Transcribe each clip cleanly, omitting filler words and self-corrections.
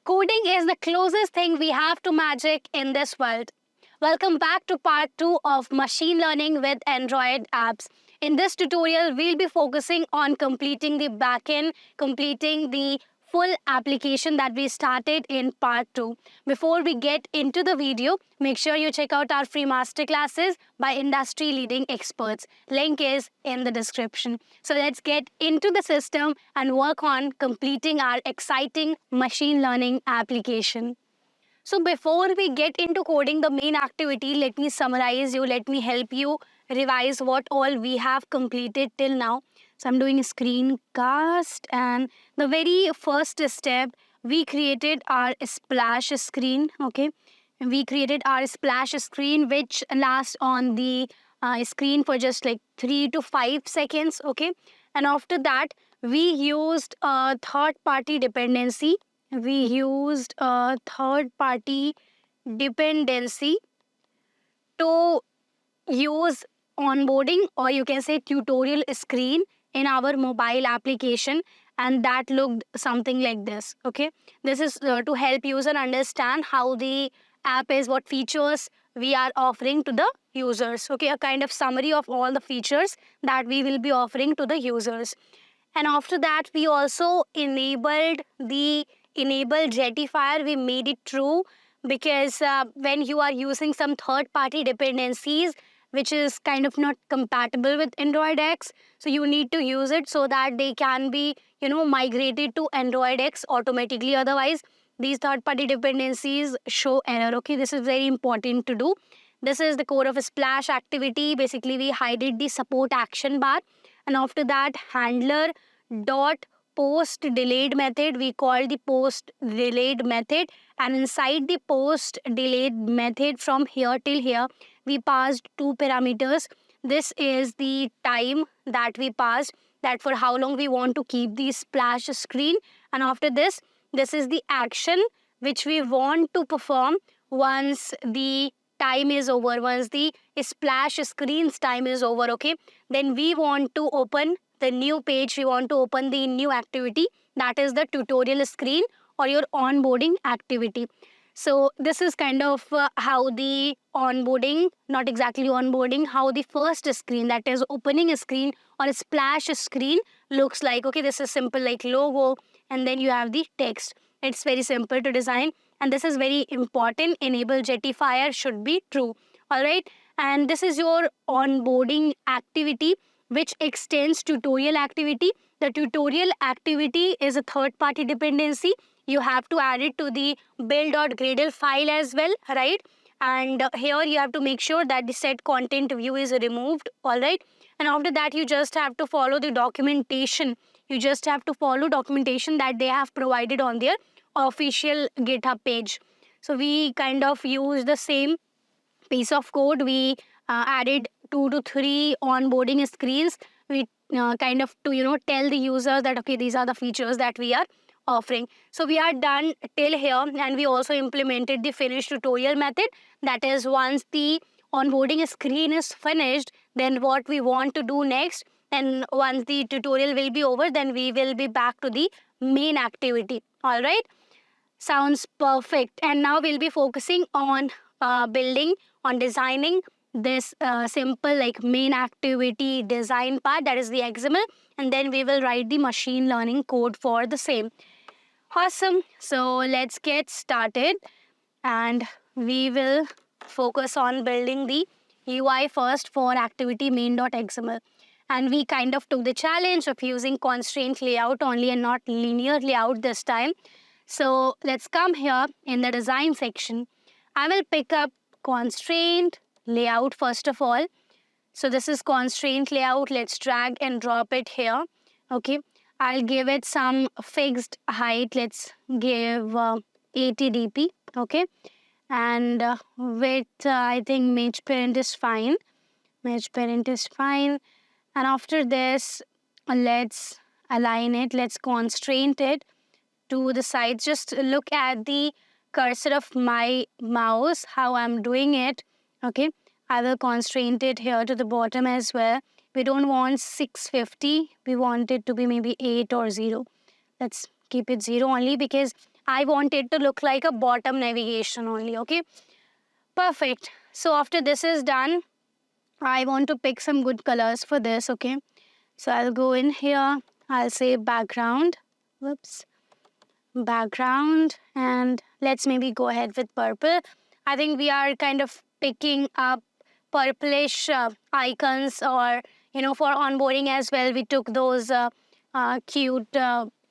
Coding is the closest thing we have to magic in this world. Welcome back to part 2 of machine learning with Android apps. In this tutorial, we'll be focusing on completing the backend, completing the full application that we started in part 2. Before we get into the video, make sure you check out our free masterclasses by industry leading experts. Link is in the description. So let's get into the system and work on completing our exciting machine learning application. So before we get into coding the main activity, let me summarize you, let me help you revise what all we have completed till now. So I'm doing a screencast, and the very first step, we created our splash screen, okay? We created our splash screen which lasts on the screen for just like 3 to 5 seconds, okay? And after that, we used a third-party dependency. We used a third-party dependency to use onboarding, or you can say tutorial screen, in our mobile application, and that looked something like this. Okay, this is to help user understand how the app is, what features we are offering to the users. Okay, a kind of summary of all the features that we will be offering to the users. And after that, we also enabled the enable Jetifier. We made it true because when you are using some third-party dependencies, which is kind of not compatible with Android X, so you need to use it so that they can be, migrated to Android X automatically. Otherwise, these third-party dependencies show error. Okay, this is very important to do. This is the core of a splash activity. Basically, we hided the support action bar, and after that, handler dot post delayed method, we call the post delayed method, and inside the post delayed method, from here till here, we passed two parameters. This is the time that we passed, that for how long we want to keep the splash screen, and after this is the action which we want to perform once the time is over, once the splash screen's time is over. Okay, then we want to open the new page, we want to open the new activity, that is the tutorial screen or your onboarding activity. So this is kind of how the onboarding, not exactly onboarding, how the first screen, that is opening a screen or a splash screen, looks like. Okay, this is simple, like logo, and then you have the text. It's very simple to design, and this is very important. Enable Jetifier should be true. All right, and this is your onboarding activity, which extends tutorial activity. The tutorial activity is a third-party dependency. You have to add it to the build.gradle file as well, right? And here you have to make sure that the set content view is removed, all right? And after that, you just have to follow the documentation. You just have to follow documentation that they have provided on their official GitHub page. So we kind of use the same piece of code. We added 2 to 3 onboarding screens. We kind of to tell the users that okay, these are the features that we are offering. So we are done till here, and we also implemented the finish tutorial method. That is, once the onboarding screen is finished, then what we want to do next, and once the tutorial will be over, then we will be back to the main activity. All right, sounds perfect. And now we'll be focusing on building, on designing this simple like main activity design part, that is the XML, and then we will write the machine learning code for the same. Awesome. So let's get started, and we will focus on building the UI first for activity main.xml. And we kind of took the challenge of using constraint layout only and not linear layout this time. So let's come here in the design section. I will pick up constraint layout first of all. So this is constraint layout. Let's drag and drop it here. Okay, I'll give it some fixed height. Let's give 80 dp. Okay, and width, I think image parent is fine. Image parent is fine. And after this, let's align it. Let's constraint it to the sides. Just look at the cursor of my mouse, how I'm doing it. Okay, I will constrain it here to the bottom as well. We don't want 650. We want it to be maybe 8 or 0. Let's keep it 0 only, because I want it to look like a bottom navigation only, okay? Perfect. So after this is done, I want to pick some good colors for this, okay? So I'll go in here, I'll say background, whoops, background, and let's maybe go ahead with purple. I think we are kind of picking up purplish icons, or for onboarding as well, we took those cute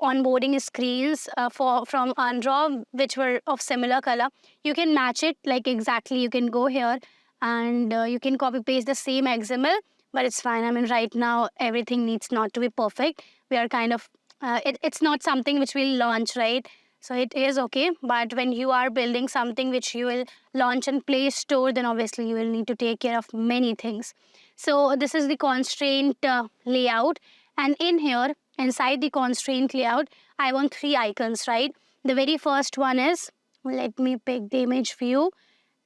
onboarding screens from Undraw, which were of similar color. You can match it like exactly. You can go here and you can copy paste the same XML, but it's fine. I mean, right now everything needs not to be perfect. We are kind of it's not something which we'll launch, right? So it is okay, but when you are building something which you will launch and Play Store, then obviously you will need to take care of many things. So this is the constraint layout, and in here, inside the constraint layout, I want 3 icons, right? The very first one is, let me pick the image view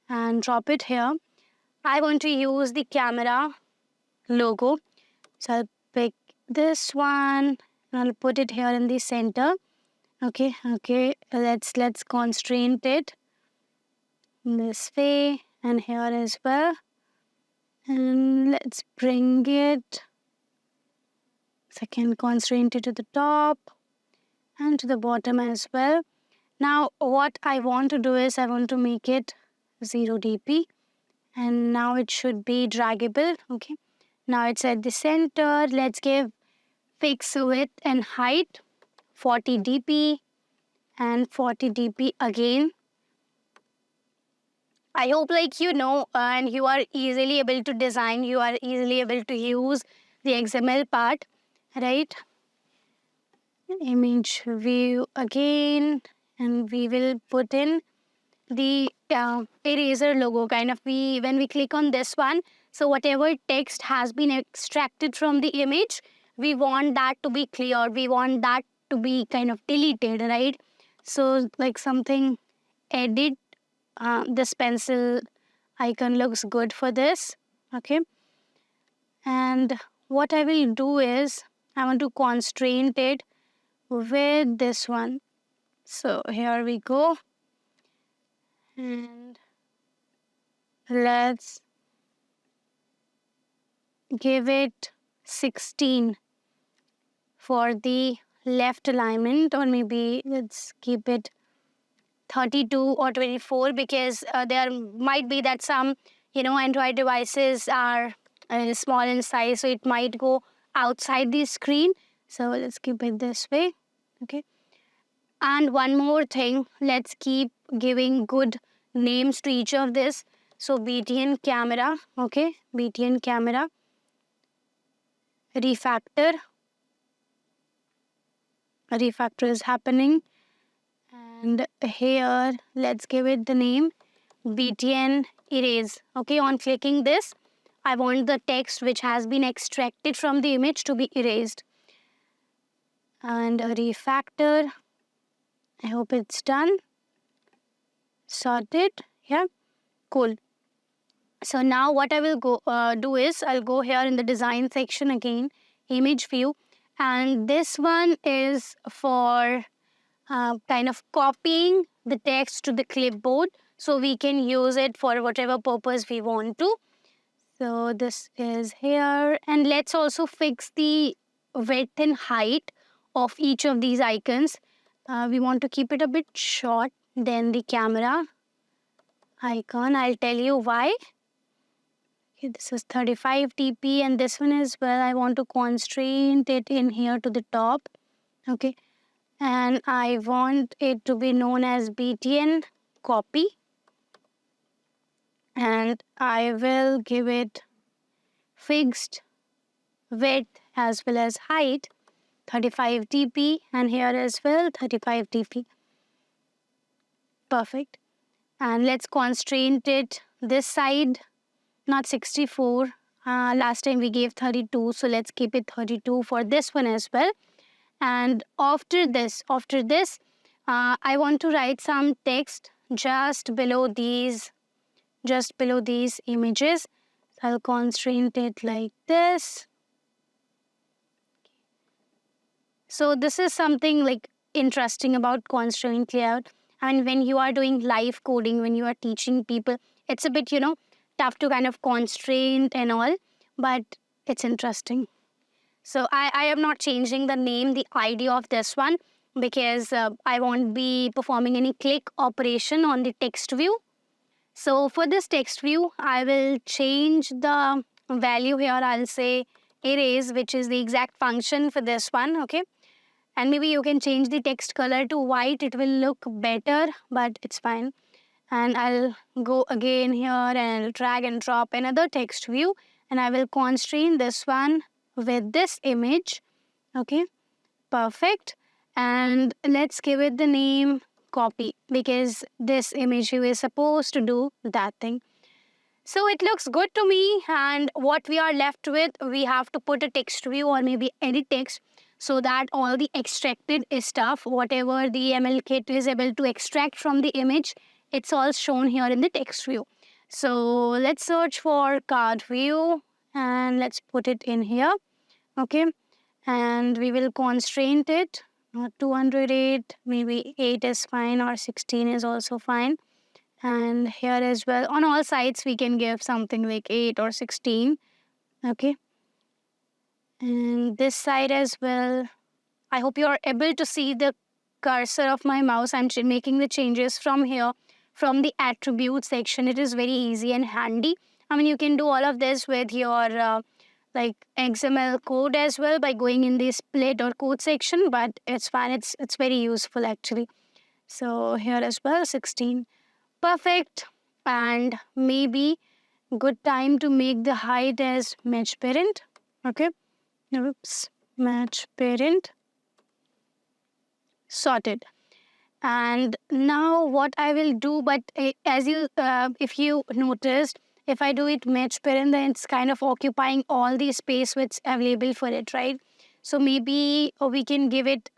and drop it here. I want to use the camera logo. So I'll pick this one and I'll put it here in the center. Okay, let's constraint it this way and here as well. And let's bring it, second constraint it to the top and to the bottom as well. Now what I want to do is I want to make it 0 dp, and now it should be draggable. Okay, now it's at the center. Let's give fixed width and height 40 dp and 40 dp again. I hope and you are easily able to design, you are easily able to use the XML part, right? Image view again, and we will put in the eraser logo kind of. When we click on this one, so whatever text has been extracted from the image, we want that to be clear, we want that to be kind of deleted, right? So like something edit, this pencil icon looks good for this. Okay, and what I will do is I want to constraint it with this one. So here we go, and let's give it 16 for the left alignment, or maybe let's keep it 32 or 24, because there might be that some Android devices are small in size, so it might go outside the screen. So let's keep it this way. Okay, and one more thing, let's keep giving good names to each of this. So BTN camera, okay, BTN camera, refactor is happening, and here let's give it the name BTN erase. Okay, on clicking this, I want the text which has been extracted from the image to be erased. And a refactor, I hope it's done. Sorted. Yeah, cool. So now what I will do is I'll go here in the design section again, image view, and this one is for kind of copying the text to the clipboard, so we can use it for whatever purpose we want to. So this is here, and let's also fix the width and height of each of these icons. We want to keep it a bit short than the camera icon. I'll tell you why. Okay, this is 35 dp, and this one as well, I want to constraint it in here to the top. Okay, and I want it to be known as BTN copy, and I will give it fixed width as well as height 35 dp, and here as well 35 dp. Perfect. And let's constraint it this side, not 64. Last time we gave 32, so let's keep it 32 for this one as well. And after this, I want to write some text just below these images. So I'll constraint it like this. So this is something like interesting about constraint layout. I mean, when you are doing live coding, when you are teaching people, it's a bit, tough to kind of constraint and all, but it's interesting. So I am not changing the name, the ID of this one, because I won't be performing any click operation on the text view. So for this text view, I will change the value here. I'll say erase, which is the exact function for this one, okay? And maybe you can change the text color to white. It will look better, but it's fine. And I'll go again here and I'll drag and drop another text view, and I will constrain this one with this image, okay? Perfect. And let's give it the name copy, because this image view is supposed to do that thing. So it looks good to me, and what we are left with, we have to put a text view or maybe edit text, so that all the extracted stuff, whatever the ML kit is able to extract from the image, it's all shown here in the text view. So let's search for card view and let's put it in here, okay? And we will constraint it, 208, maybe 8 is fine, or 16 is also fine. And here as well, on all sides we can give something like 8 or 16, okay? And this side as well, I hope you are able to see the cursor of my mouse. I'm making the changes from here, from the attribute section. It is very easy and handy. I mean, you can do all of this with your like XML code as well by going in the split or code section, but it's fine. It's very useful actually. So here as well, 16. Perfect. And maybe good time to make the height as match parent. Okay. Oops. Match parent. Sorted. And now what I will do, but as you, if you noticed, if I do it match parent, then it's kind of occupying all the space which available for it, right? So maybe we can give it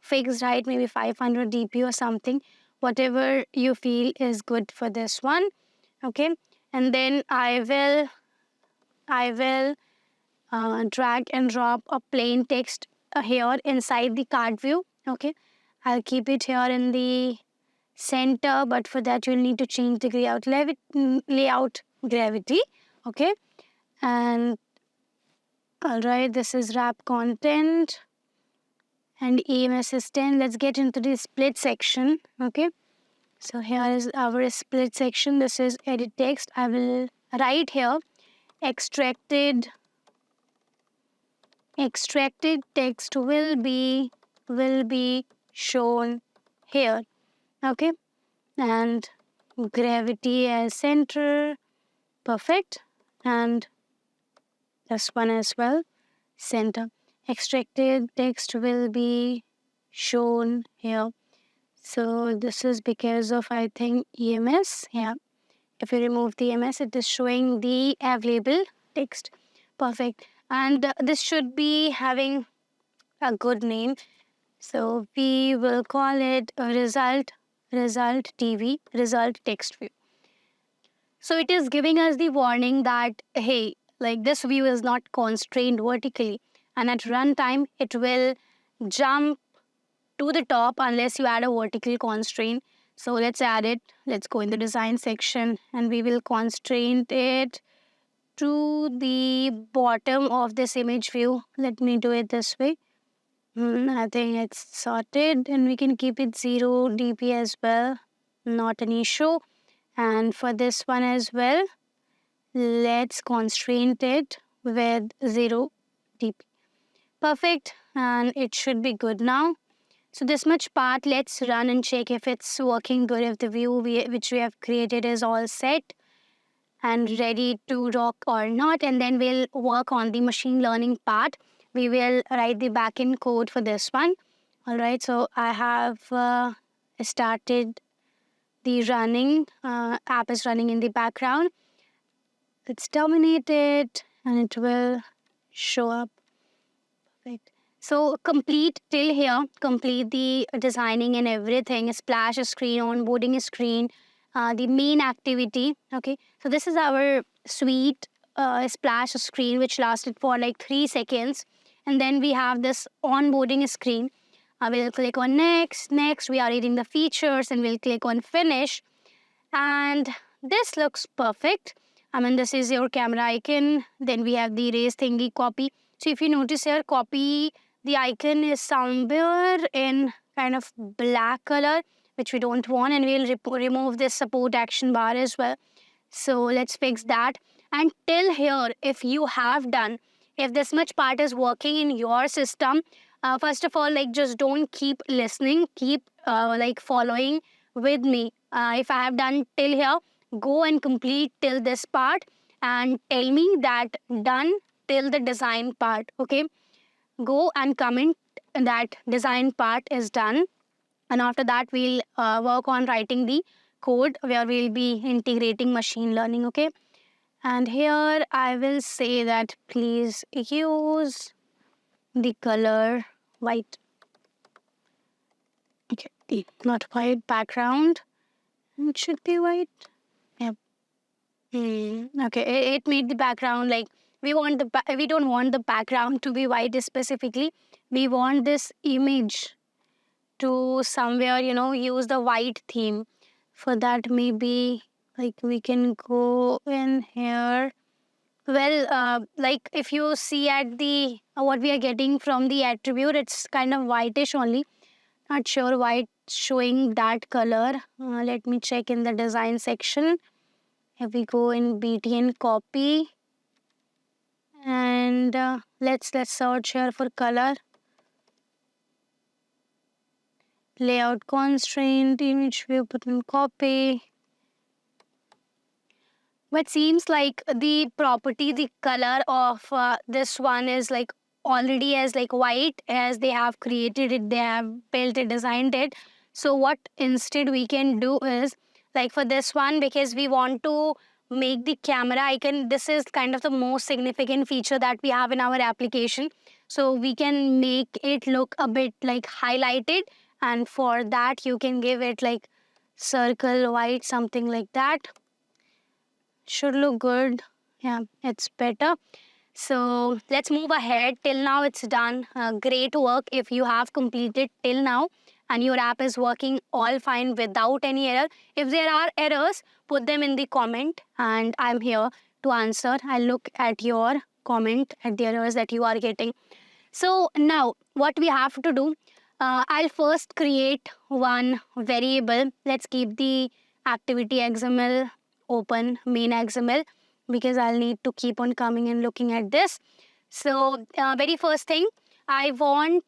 fixed height, maybe 500 dp or something, whatever you feel is good for this one, okay? And then I will drag and drop a plain text here inside the card view, okay? I'll keep it here in the center, but for that you'll need to change the layout gravity, okay? And all right, this is wrap content and EMS is 10. Let's get into the split section, okay? So here is our split section. This is edit text. I will write here extracted text will be shown here, okay? And gravity as center, perfect. And this one as well, center. Extracted text will be shown here. So this is because of, I think, EMS. Yeah, if you remove the EMS, it is showing the available text. Perfect. And this should be having a good name. So we will call it a result TV, result text view. So it is giving us the warning that, hey, like this view is not constrained vertically. And at runtime, it will jump to the top unless you add a vertical constraint. So let's add it. Let's go in the design section and we will constrain it to the bottom of this image view. Let me do it this way. I think it's sorted, and we can keep it 0 dp as well. Not an issue. And for this one as well, let's constrain it with 0 dp. Perfect. And it should be good now. So this much part, let's run and check if it's working good, if the view which we have created is all set and ready to rock or not. And then we'll work on the machine learning part. We will write the backend code for this one. All right, so I have started the running. App is running in the background. Let's terminate it and it will show up. Perfect. So complete till here, complete the designing and everything, splash screen, onboarding screen, the main activity, okay? So this is our sweet splash screen which lasted for like 3 seconds. And then we have this onboarding screen. We'll click on next. Next, we are reading the features and we'll click on finish. And this looks perfect. I mean, this is your camera icon. Then we have the erase thingy copy. So if you notice here, copy, the icon is somewhere in kind of black color, which we don't want. And we'll remove this support action bar as well. So let's fix that. And till here, if you have done, if this much part is working in your system, first of all, like just don't keep listening, keep like following with me. If I have done till here, go and complete till this part and tell me that done till the design part. Okay, go and comment that design part is done, and after that we'll work on writing the code where we'll be integrating machine learning. Okay, and here I will say that please use the color white. Okay, not white background. It should be white. Yep. Okay, it made the background like we don't want the background to be white specifically. We want this image to somewhere use the white theme. For that, maybe like we can go in here. Well, like if you see at the what we are getting from the attribute, it's kind of whitish only. Not sure why it's showing that color. Let me check in the design section. If we go in BTN copy, and let's search here for color. Layout constraint, image view button copy. But seems like the property, the color of this one is like already as like white, as they have created it, they have built it, designed it. So what instead we can do is, like for this one, because we want to make the camera icon, this is kind of the most significant feature that we have in our application. So we can make it look a bit like highlighted, and for that you can give it like circle white, something like that. Should look good. Yeah, it's better. So let's move ahead. Till now it's done. Great work if you have completed till now and your app is working all fine without any error. If there are errors, put them in the comment and I'm here to answer. I'll look at your comment at the errors that you are getting. So now what we have to do, I'll first create one variable. Let's keep the activity XML open, main XML, because I'll need to keep on coming and looking at this. So very first thing, I want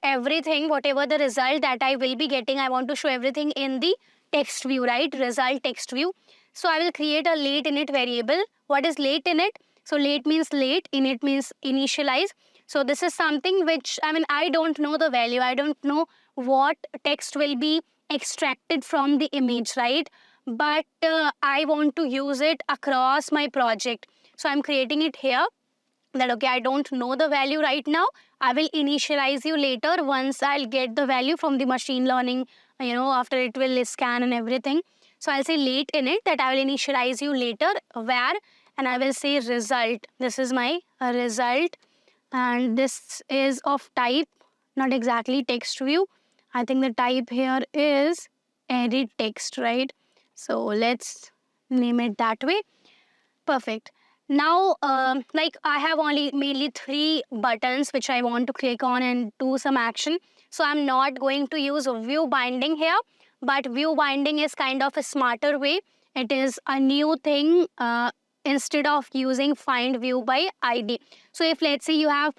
everything, whatever the result that I will be getting, I want to show everything in the text view, right? Result text view. So I will create a late init variable. What is late init? So late means late, init means initialize. So this is something which, I mean, I don't know the value. I don't know what text will be extracted from the image, right? But I want to use it across my project. So I'm creating it here that, okay, I don't know the value right now. I will initialize you later once I'll get the value from the machine learning, after it will scan and everything. So I'll say late init that I will initialize you later where, and I will say result. This is my result and this is of type, not exactly text view. I think the type here is edit text, right? So let's name it that way. Perfect. Now, like I have only mainly 3 buttons which I want to click on and do some action. So I'm not going to use view binding here, but view binding is kind of a smarter way. It is a new thing instead of using find view by ID. So if let's say you have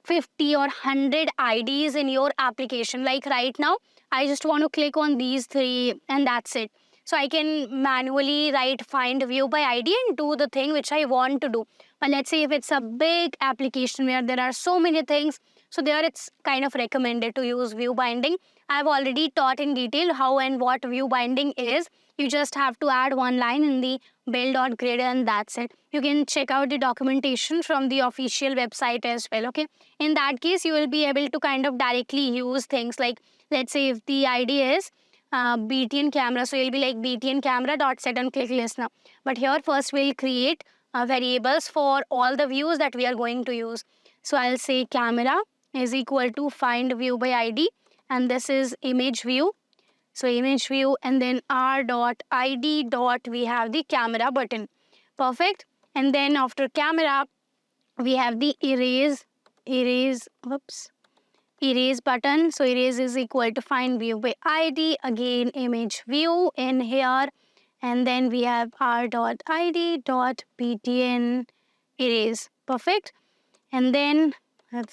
50 or 100 IDs in your application, like right now, I just want to click on these 3 and that's it. So I can manually write find view by ID and do the thing which I want to do. But let's say if it's a big application where there are so many things, so there it's kind of recommended to use view binding. I've already taught in detail how and what view binding is. You just have to add one line in the build.grid and that's it. You can check out the documentation from the official website as well, okay? In that case, you will be able to kind of directly use things like, let's say if the ID is BTN camera, so you'll be like BTN camera dot set on click listener. But here first we'll create variables for all the views that we are going to use. So I'll say camera is equal to find view by ID and this is image view. So image view, and then r.id. We have the camera button. Perfect. And then after camera, we have the erase button. So erase is equal to find view by id, again image view in here, and then we have r.id.btn erase. Perfect. And then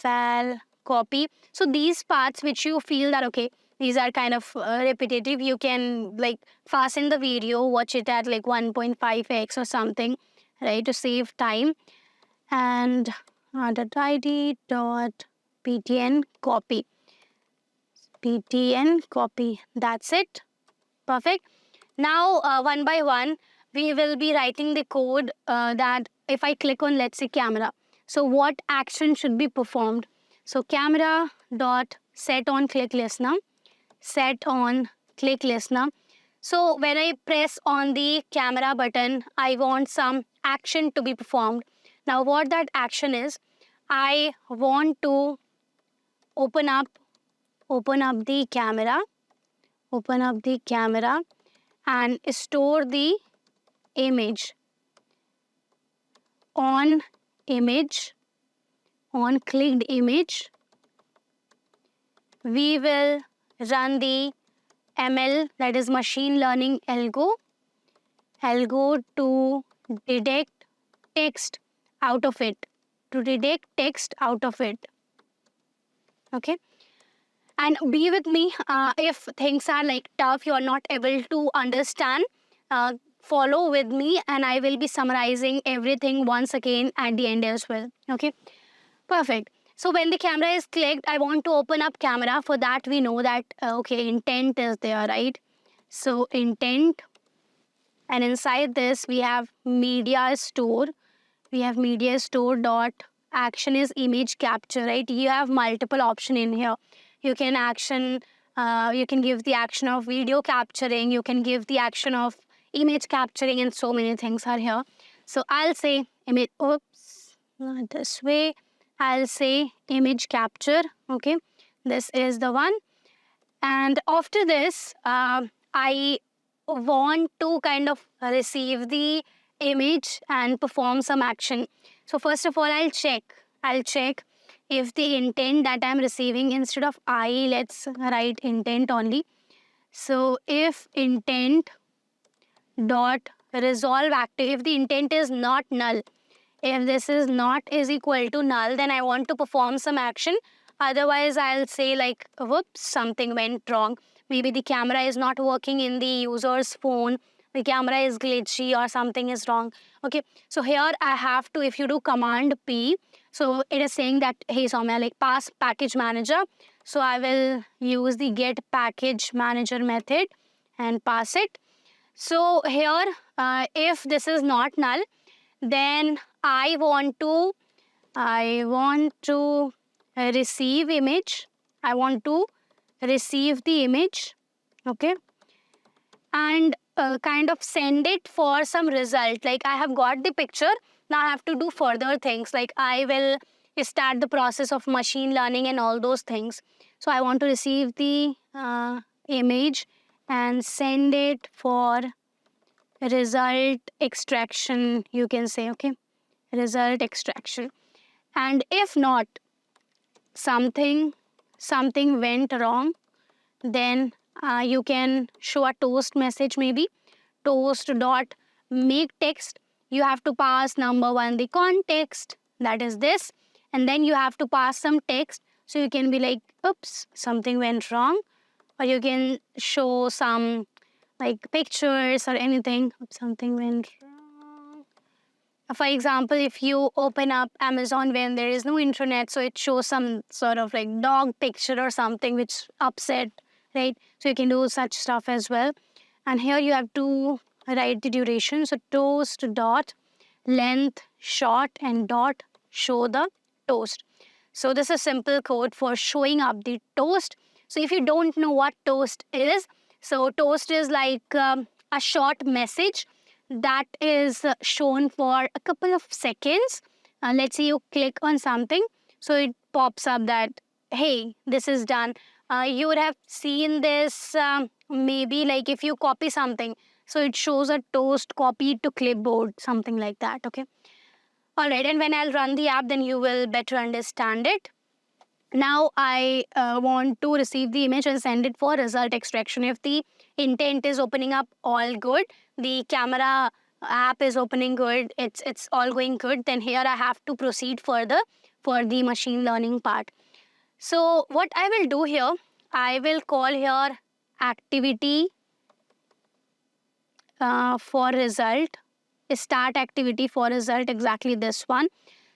val copy. So these parts which you feel that okay, these are kind of repetitive, you can like fasten the video, watch it at like 1.5x or something, right, to save time. And r.id.btn copy. btn copy. That's it. Perfect. Now, one by one, we will be writing the code that if I click on, let's say, camera. So what action should be performed? So camera dot set on click listener. Set on click listener. So when I press on the camera button, I want some action to be performed. Now what that action is, I want to open up the camera, and store the image. On clicked image, we will run the ML, that is machine learning algo to detect text out of it. Okay. And be with me if things are like tough, you are not able to understand. Follow with me, and I will be summarizing everything once again at the end as well. Okay, perfect. So when the camera is clicked, I want to open up camera. For that, we know that okay, intent is there, right? So intent, and inside this we have media store. Dot action is image capture, right? You have multiple option in here. You can you can give the action of video capturing, you can give the action of image capturing, and so many things are here. So I'll say image, oops, not this way. I'll say image capture. Okay, this is the one. And after this, I want to kind of receive the image and perform some action. So first of all, I'll check if the intent that I'm receiving, instead of I, let's write intent only. So if intent dot resolve active, if the intent is not null, if this is not is equal to null, then I want to perform some action. Otherwise, I'll say like, whoops, something went wrong. Maybe the camera is not working in the user's phone. The camera is glitchy or something is wrong. Okay, so here I have to, if you do command P, so it is saying that, hey Soumya, like pass package manager. So I will use the get package manager method and pass it. So here, if this is not null, then I want to receive image. I want to receive the image, okay, and kind of send it for some result. Like I have got the picture, now I have to do further things. Like I will start the process of machine learning and all those things. So I want to receive the image and send it for result extraction, you can say, okay, result extraction. And if not, something went wrong, then you can show a toast message, maybe toast dot make text. You have to pass number one the context, that is this, and then you have to pass some text. So you can be like, oops, something went wrong, or you can show some like pictures or anything. Oops, something went wrong. For example, if you open up Amazon when there is no internet, so it shows some sort of like dog picture or something which upset, right? So you can do such stuff as well. And here you have to write the duration. So toast dot length short and dot show the toast. So this is simple code for showing up the toast. So if you don't know what toast is, so toast is like a short message that is shown for a couple of seconds. Let's say you click on something, so it pops up that hey, this is done. You would have seen this maybe like if you copy something. So it shows a toast copied to clipboard, something like that. Okay. All right. And when I'll run the app, then you will better understand it. Now I want to receive the image and send it for result extraction. If the intent is opening up all good, the camera app is opening good, it's all going good, then here I have to proceed further for the machine learning part. So what I will do here, I will call here activity for result, start activity for result, exactly this one.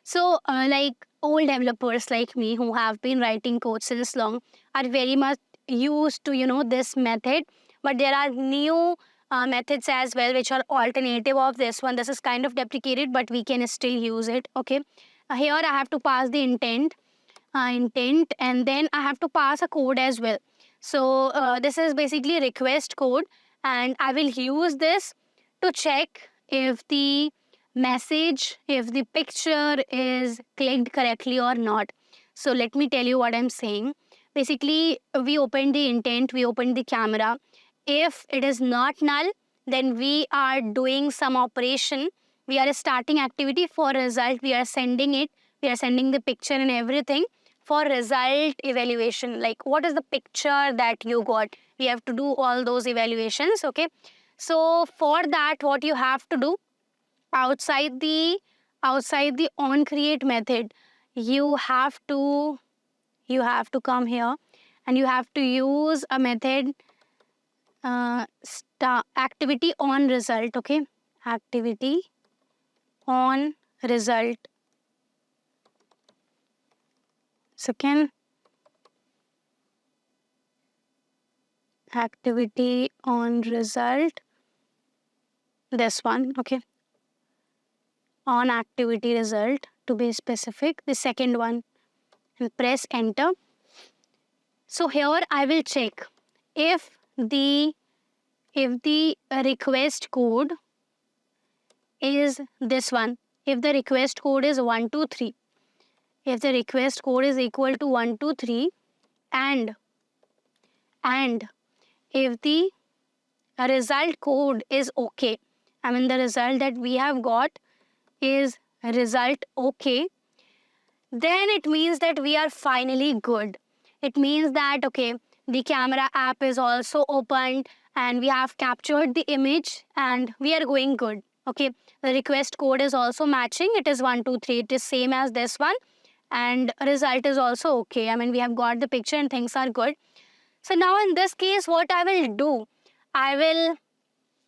So like old developers like me who have been writing code since long are very much used to this method, but there are new methods as well which are alternative of this one. This is kind of deprecated, but we can still use it. Okay, here I have to pass the intent, and then I have to pass a code as well. So this is basically request code, and I will use this to check if the message, if the picture is clicked correctly or not. So let me tell you what I'm saying. Basically, we open the intent, we open the camera. If it is not null, then we are doing some operation. We are starting activity for result. We are sending it. We are sending the picture and everything for result evaluation. Like what is the picture that you got? We have to do all those evaluations. Okay. So for that, what you have to do, outside the on create method, you have to come here and you have to use a method activity on result. Okay, activity on result. Second, activity on result, this one. Okay, on activity result to be specific, the second one, and press enter. So here I will check if the request code is this one. If the request code is 123, if the request code is equal to 123, and if the result code is okay, I mean the result that we have got is result okay, then it means that we are finally good. It means that, okay, the camera app is also opened and we have captured the image and we are going good. Okay, the request code is also matching. It is 123. It is same as this one, and result is also okay. I mean, we have got the picture and things are good. So now in this case, what I will do, I will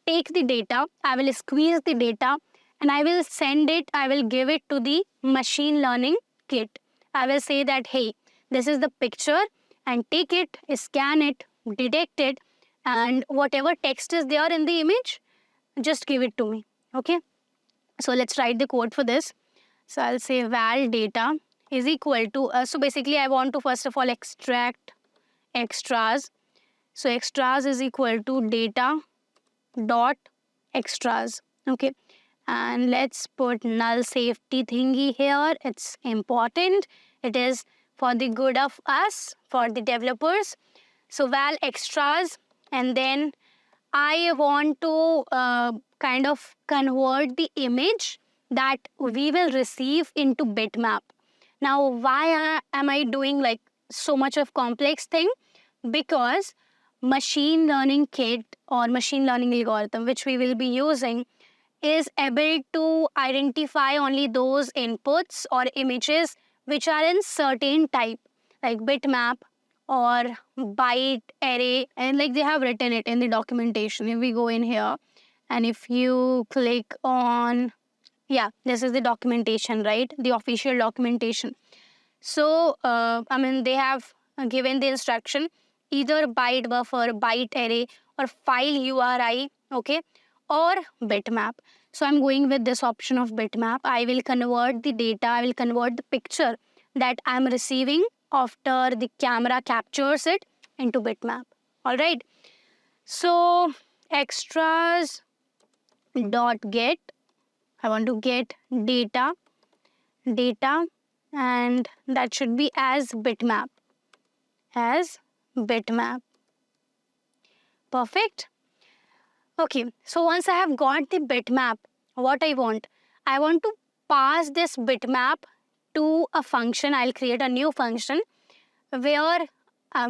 take the data, I will squeeze the data, and I will send it, I will give it to the machine learning kit. I will say that, hey, this is the picture, and take it, scan it, detect it, and whatever text is there in the image, just give it to me. Okay, so let's write the code for this. So I'll say val data is equal to, so basically I want to first of all extract extras. So extras is equal to data dot extras. Okay, and let's put null safety thingy here. It's important. It is for the good of us, for the developers. So val extras, and then I want to kind of convert the image that we will receive into bitmap. Now, why am I doing like so much of complex thing? Because machine learning kit or machine learning algorithm which we will be using is able to identify only those inputs or images which are in certain type, like bitmap or byte array, and like they have written it in the documentation. If we go in here and if you click on, yeah, this is the documentation, right? The official documentation. So I mean they have given the instruction either byte buffer, byte array, or file URI, okay, or bitmap. So I'm going with this option of bitmap. I will convert the data, I will convert the picture that I'm receiving after the camera captures it into bitmap. All right. So extras dot get, I want to get data, and that should be as bitmap. as bitmap. Perfect. Okay, so once I have got the bitmap, what I want to pass this bitmap to a function. I'll create a new function where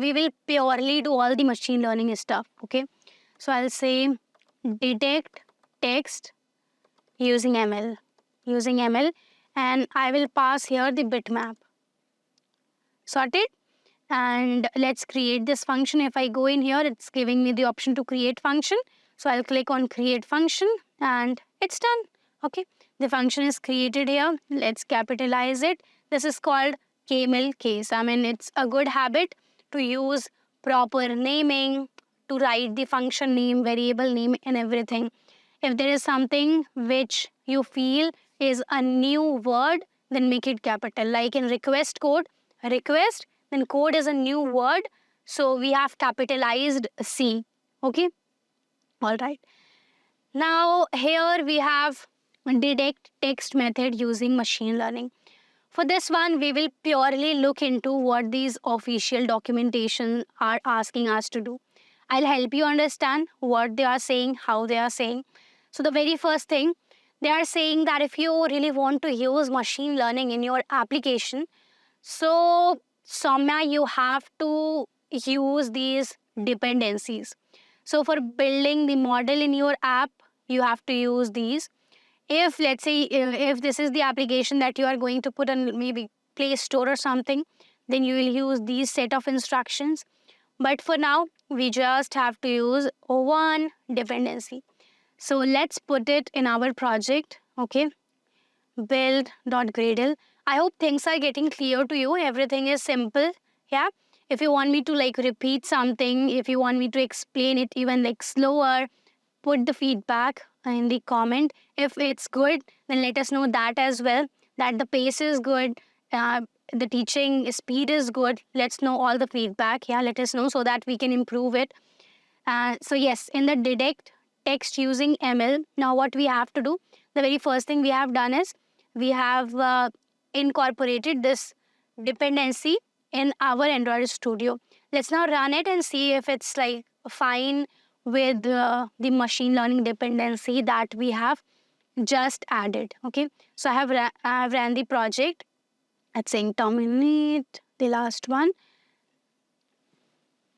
we will purely do all the machine learning stuff. Okay, so I'll say detect text using ML, and I will pass here the bitmap. Sorted. And let's create this function. If I go in here, it's giving me the option to create function. So I'll click on create function and it's done. Okay, the function is created here. Let's capitalize it. This is called camel case. I mean, it's a good habit to use proper naming, to write the function name, variable name, and everything. If there is something which you feel is a new word, then make it capital. Like in request code, request, then code is a new word, so we have capitalized C. Okay, all right. Now here we have detect text method using machine learning. For this one, we will purely look into what these official documentation are asking us to do. I'll help you understand what they are saying, how they are saying. So the very first thing, they are saying that if you really want to use machine learning in your application, so Soumya, you have to use these dependencies. So for building the model in your app, you have to use these. If let's say if this is the application that you are going to put on maybe Play Store or something, then you will use these set of instructions. But for now, we just have to use one dependency. So let's put it in our project. Okay, build.gradle. I hope things are getting clear to you. Everything is simple. Yeah. If you want me to like repeat something, if you want me to explain it even like slower, put the feedback in the comment. If it's good, then let us know that as well, that the pace is good, the teaching speed is good. Let's know all the feedback. Yeah, let us know so that we can improve it. So yes, in the detect text using ML, now what we have to do, the very first thing we have done is we have incorporated this dependency in our Android Studio. Let's now run it and see if it's like fine with the machine learning dependency that we have just added. Okay, so I have ran the project. It's saying terminate the last one,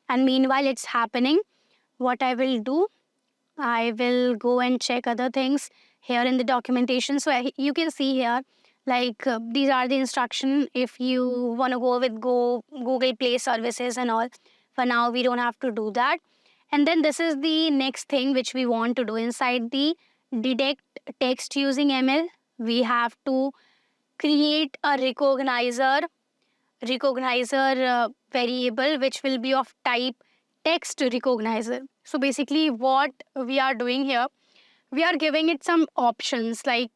and meanwhile it's happening. What I will do, I will go and check other things here in the documentation. So you can see here, like these are the instruction if you want to go with Google Play services and all. For now, we don't have to do that. And then this is the next thing which we want to do inside the detect text using ML. We have to create a recognizer variable which will be of type text recognizer. So basically what we are doing here, we are giving it some options, like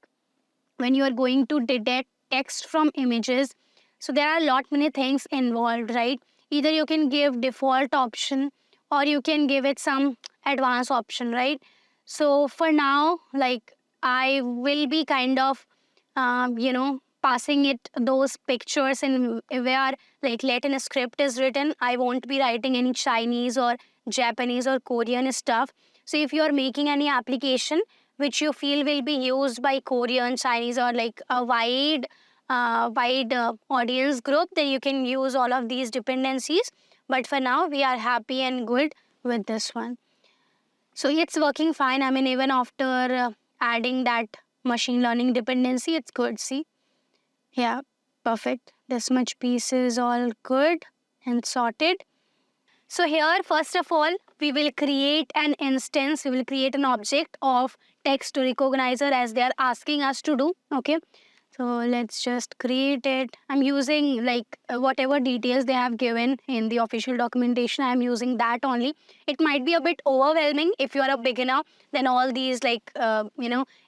when you are going to detect text from images, so there are a lot many things involved, right? Either you can give default option or you can give it some advanced option, right? So for now, like I will be kind of passing it those pictures in where like Latin script is written. I won't be writing any Chinese or Japanese or Korean stuff. So if you are making any application which you feel will be used by Korean, Chinese, or like a wide audience group, then you can use all of these dependencies. But for now, we are happy and good with this one. So it's working fine. I mean, even after adding that machine learning dependency, it's good. See? Yeah, perfect. This much piece is all good and sorted. So here, first of all, we will create an instance. We will create an object of text recognizer as they are asking us to do. Okay. So let's just create it. I'm using like whatever details they have given in the official documentation. I'm using that only. It might be a bit overwhelming if you are a beginner. Then all these like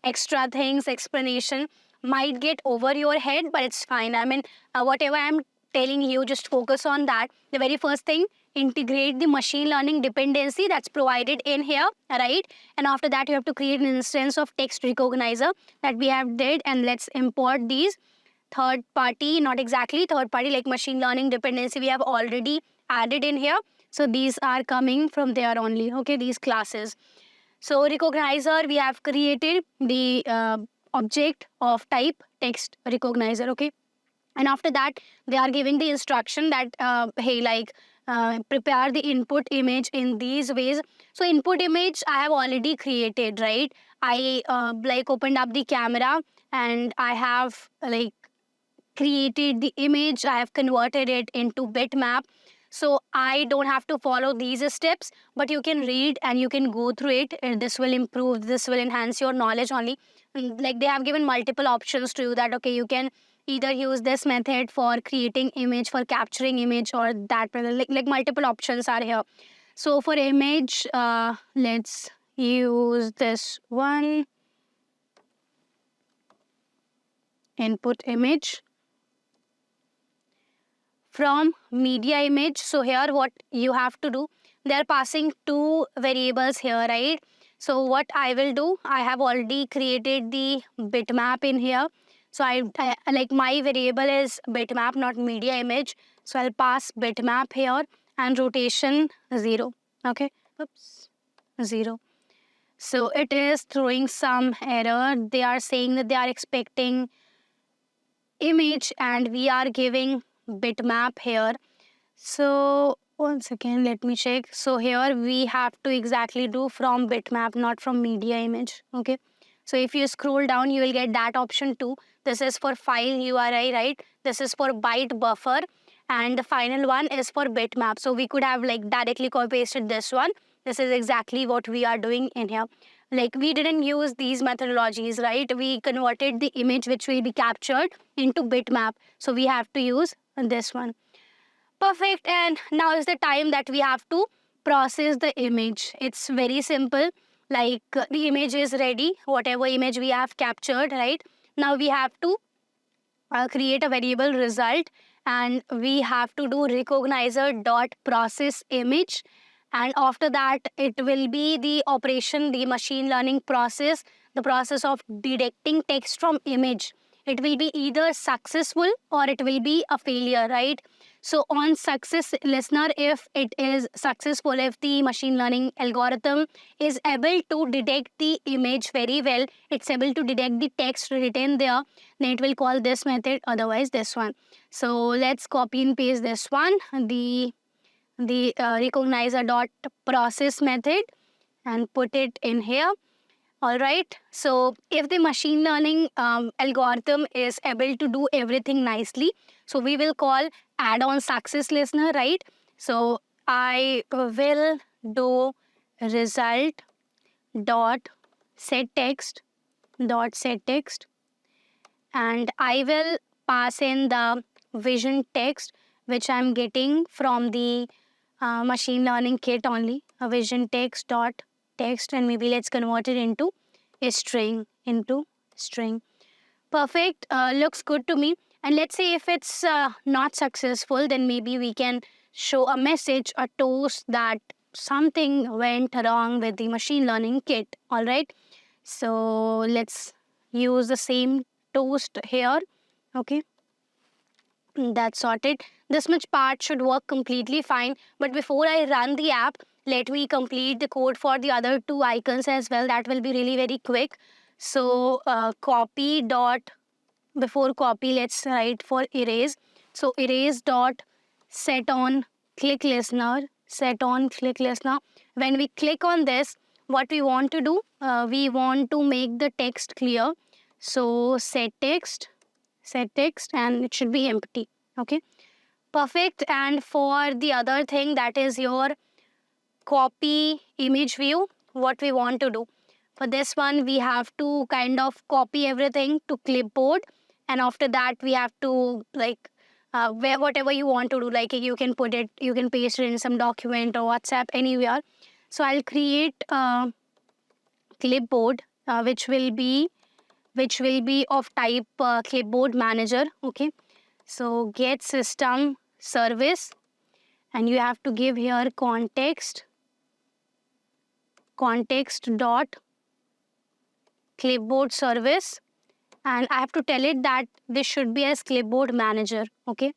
extra things, explanation might get over your head, but it's fine. I mean, whatever I'm telling you, just focus on that. The very first thing, integrate the machine learning dependency that's provided in here, right? And after that, you have to create an instance of text recognizer that we have did, and let's import these third party, not exactly third party, like machine learning dependency we have already added in here. So these are coming from there only, okay, these classes. So recognizer, we have created the object of type text recognizer, okay. And after that, they are giving the instruction that, hey, like, prepare the input image in these ways. So input image I have already created, right? I like opened up the camera and I have like created the image. I have converted it into bitmap. So I don't have to follow these steps, but you can read and you can go through it. And this will improve, this will enhance your knowledge only. Like they have given multiple options to you that, okay, you can either use this method for creating image, for capturing image, or that, like multiple options are here. So for image, let's use this one, input image from media image. So here what you have to do, they're passing two variables here, right? So what I will do, I have already created the bitmap in here. So I like my variable is bitmap, not media image. So I'll pass bitmap here and rotation 0. Okay, oops, 0. So it is throwing some error. They are saying that they are expecting image and we are giving bitmap here. So once again, let me check. So here we have to exactly do from bitmap, not from media image. Okay. So if you scroll down, you will get that option too. This is for file URI, right? This is for byte buffer. And the final one is for bitmap. So we could have like directly copy pasted this one. This is exactly what we are doing in here. Like we didn't use these methodologies, right? We converted the image which will be captured into bitmap. So we have to use this one. Perfect. And now is the time that we have to process the image. It's very simple. Like the image is ready, whatever image we have captured, right? Now we have to create a variable result, and we have to do recognizer dot process image. And after that, it will be the operation, the machine learning process, the process of detecting text from image. It will be either successful or it will be a failure, right? So on success listener, if it is successful, if the machine learning algorithm is able to detect the image very well, it's able to detect the text written there, then it will call this method, otherwise this one. So let's copy and paste this one, the recognizer dot process method, and put it in here. All right. So if the machine learning algorithm is able to do everything nicely, so we will call add-on success listener, right? So I will do result dot set text and I will pass in the vision text which I'm getting from the machine learning kit only, a vision text dot text, and maybe let's convert it into a string, Perfect. Looks good to me. And let's say if it's not successful, then maybe we can show a message, a toast that something went wrong with the machine learning kit. All right. So let's use the same toast here. Okay. That's sorted. This much part should work completely fine. But before I run the app, let me complete the code for the other two icons as well. That will be really very quick. So copy dot, before copy, let's write for erase. So erase dot set on click listener, When we click on this, what we want to do, we want to make the text clear. So set text, and it should be empty. Okay, perfect. And for the other thing, that is your copy image view, what we want to do for this one, we have to kind of copy everything to clipboard, and after that we have to like where whatever you want to do, like you can put it, you can paste it in some document or WhatsApp, anywhere. So I'll create a clipboard which will be of type clipboard manager. Okay, so get system service, and you have to give here context dot clipboard service, and I have to tell it that this should be as clipboard manager. Okay,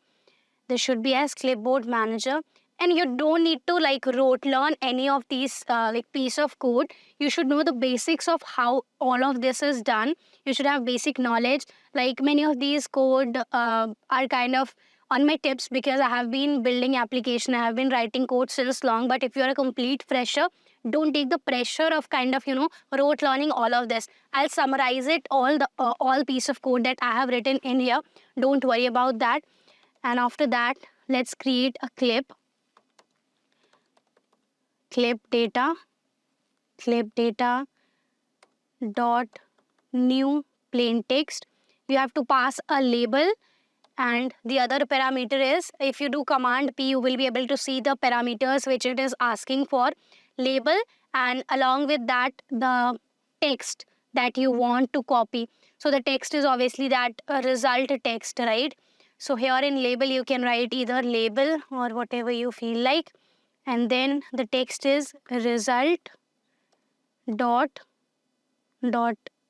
this should be as clipboard manager, And you don't need to like rote learn any of these like piece of code. You should know the basics of how all of this is done. You should have basic knowledge. Like many of these code are kind of on my tips because I have been building application, I have been writing code since long. But if you're a complete fresher, don't take the pressure of kind of rote learning all of this. I'll summarize it all piece of code that I have written in here. Don't worry about that. And after that, let's create a clip data dot new plain text. You have to pass a label, and the other parameter is, if you do command P, you will be able to see the parameters which it is asking for. Label, and along with that the text that you want to copy. So the text is obviously that result text, right? So here in label you can write either label or whatever you feel like, and then the text is result dot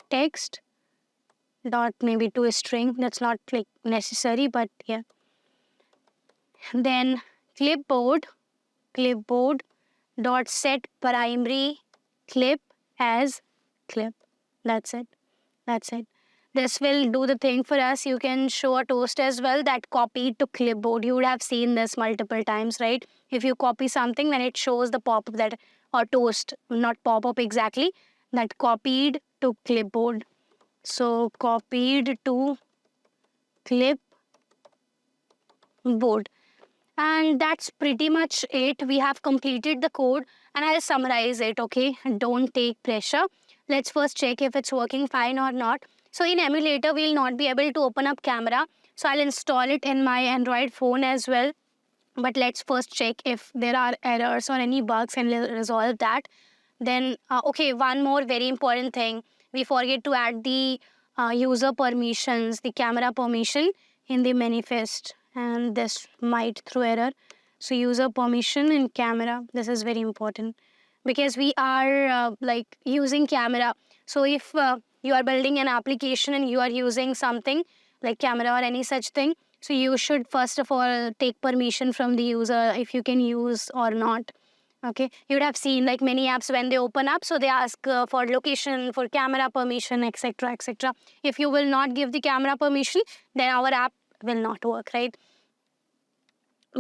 text dot maybe to a string. That's not like necessary, but yeah. Then clipboard dot set primary clip as clip. That's it. This will do the thing for us. You can show a toast as well that copied to clipboard. You would have seen this multiple times, right? If you copy something, then it shows the pop-up that, or toast, not pop-up exactly, that copied to clipboard. So copied to clipboard. And that's pretty much it. We have completed the code, and I'll summarize it, okay? Don't take pressure. Let's first check if it's working fine or not. So in emulator, we'll not be able to open up camera. So I'll install it in my Android phone as well. But let's first check if there are errors or any bugs and resolve that. Then, okay, one more very important thing. We forget to add the user permissions, the camera permission in the manifest. And this might throw error. So user permission in camera, this is very important because we are like using camera. So if you are building an application and you are using something like camera or any such thing, so you should first of all take permission from the user if you can use or not. Okay, you would have seen like many apps when they open up, so they ask for location, for camera permission, etc, etc. If you will not give the camera permission, then our app will not work, right?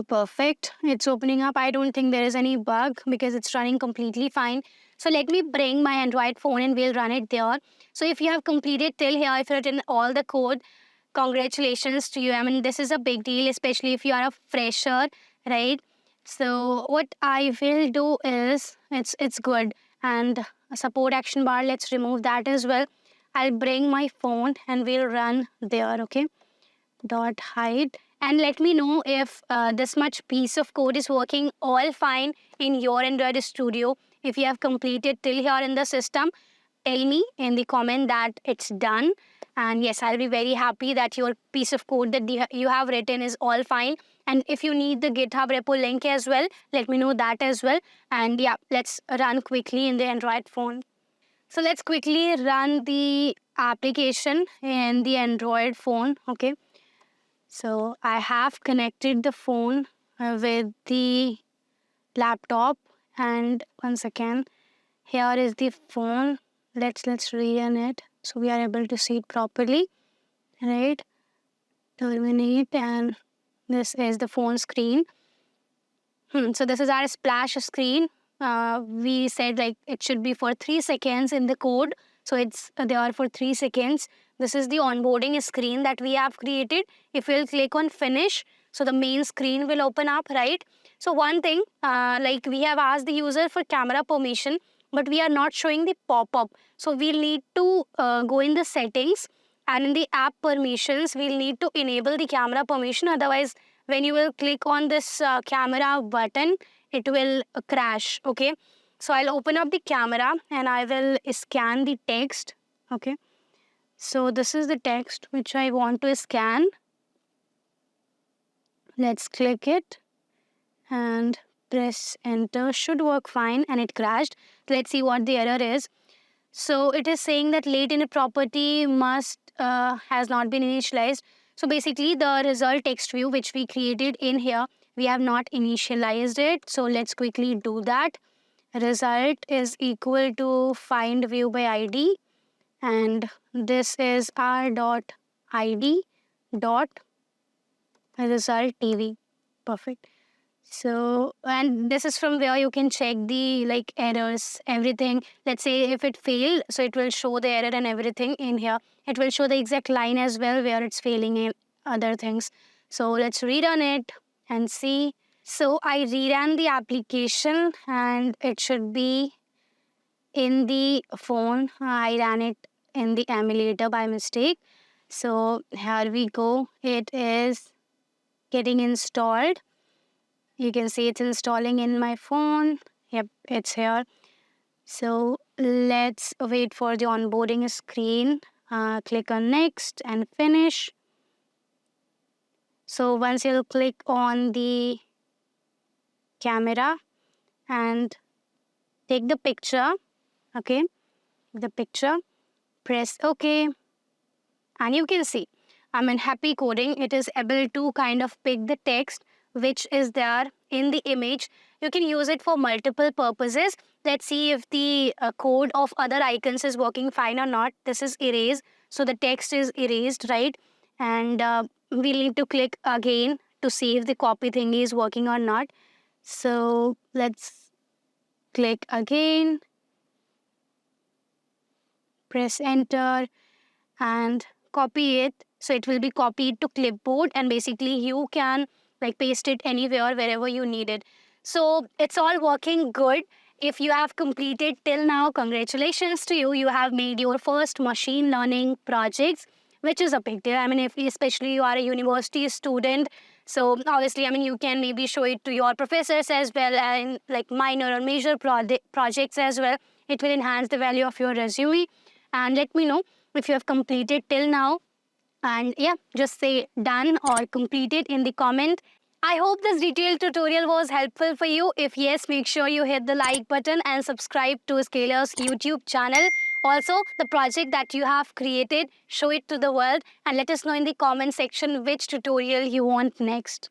Perfect. It's opening up. I don't think there is any bug because it's running completely fine. So let me bring my Android phone and we'll run it there. So if you have completed till here, if you've written all the code, congratulations to you. I mean, this is a big deal, especially if you are a fresher, right? So what I will do is, it's good. And a support action bar, let's remove that as well. I'll bring my phone and we'll run there, okay? Dot hide. And let me know if this much piece of code is working all fine in your Android Studio. If you have completed till here in the system, tell me in the comment that it's done. And yes, I'll be very happy that your piece of code that you have written is all fine. And if you need the GitHub repo link as well, let me know that as well. And yeah, let's run quickly in the Android phone. So let's quickly run the application in the Android phone, okay? So I have connected the phone with the laptop, and once again, here is the phone. Let's rerun it so we are able to see it properly, right? Terminate, and this is the phone screen. So this is our splash screen. We said like it should be for 3 seconds in the code. So it's there for 3 seconds. This is the onboarding screen that we have created. If we'll click on finish, so the main screen will open up, right? So one thing, like we have asked the user for camera permission, but we are not showing the pop-up. So we'll need to go in the settings, and in the app permissions, we'll need to enable the camera permission. Otherwise, when you will click on this camera button, it will crash, okay? So I'll open up the camera and I will scan the text, okay? So this is the text which I want to scan. Let's click it and press enter. Should work fine, and it crashed. Let's see what the error is. So it is saying that latent property must has not been initialized. So basically the result text view which we created in here, We have not initialized it, so let's quickly do that. Result is equal to find view by ID, and this is r dot id dot result tv. Perfect. So, and this is from where you can check the like errors, everything. Let's say if it failed, so it will show the error and everything in here. It will show the exact line as well where it's failing in other things. So let's rerun it and see. So I reran the application and it should be in the phone. I ran it in the emulator by mistake. So here we go. It is getting installed. You can see it's installing in my phone. Yep, it's here. So let's wait for the onboarding screen. Click on next and finish. So once you'll click on the camera and take the picture, okay, the picture, press OK, and you can see I'm in happy coding. It is able to kind of pick the text which is there in the image. You can use it for multiple purposes. Let's see if the code of other icons is working fine or not. This is erased, so the text is erased, right? And we'll need to click again to see if the copy thingy is working or not. So let's click again, press enter and copy it. So it will be copied to clipboard, and basically you can like paste it anywhere wherever you need it. So it's all working good. If you have completed till now, congratulations to you. You have made your first machine learning projects, which is a big deal. I mean, if especially you are a university student, so obviously, I mean, you can maybe show it to your professors as well, and like minor or major projects as well. It will enhance the value of your resume. And let me know if you have completed till now. And yeah, just say done or completed in the comment. I hope this detailed tutorial was helpful for you. If yes, make sure you hit the like button and subscribe to Scalar's YouTube channel. Also, the project that you have created, show it to the world and let us know in the comment section which tutorial you want next.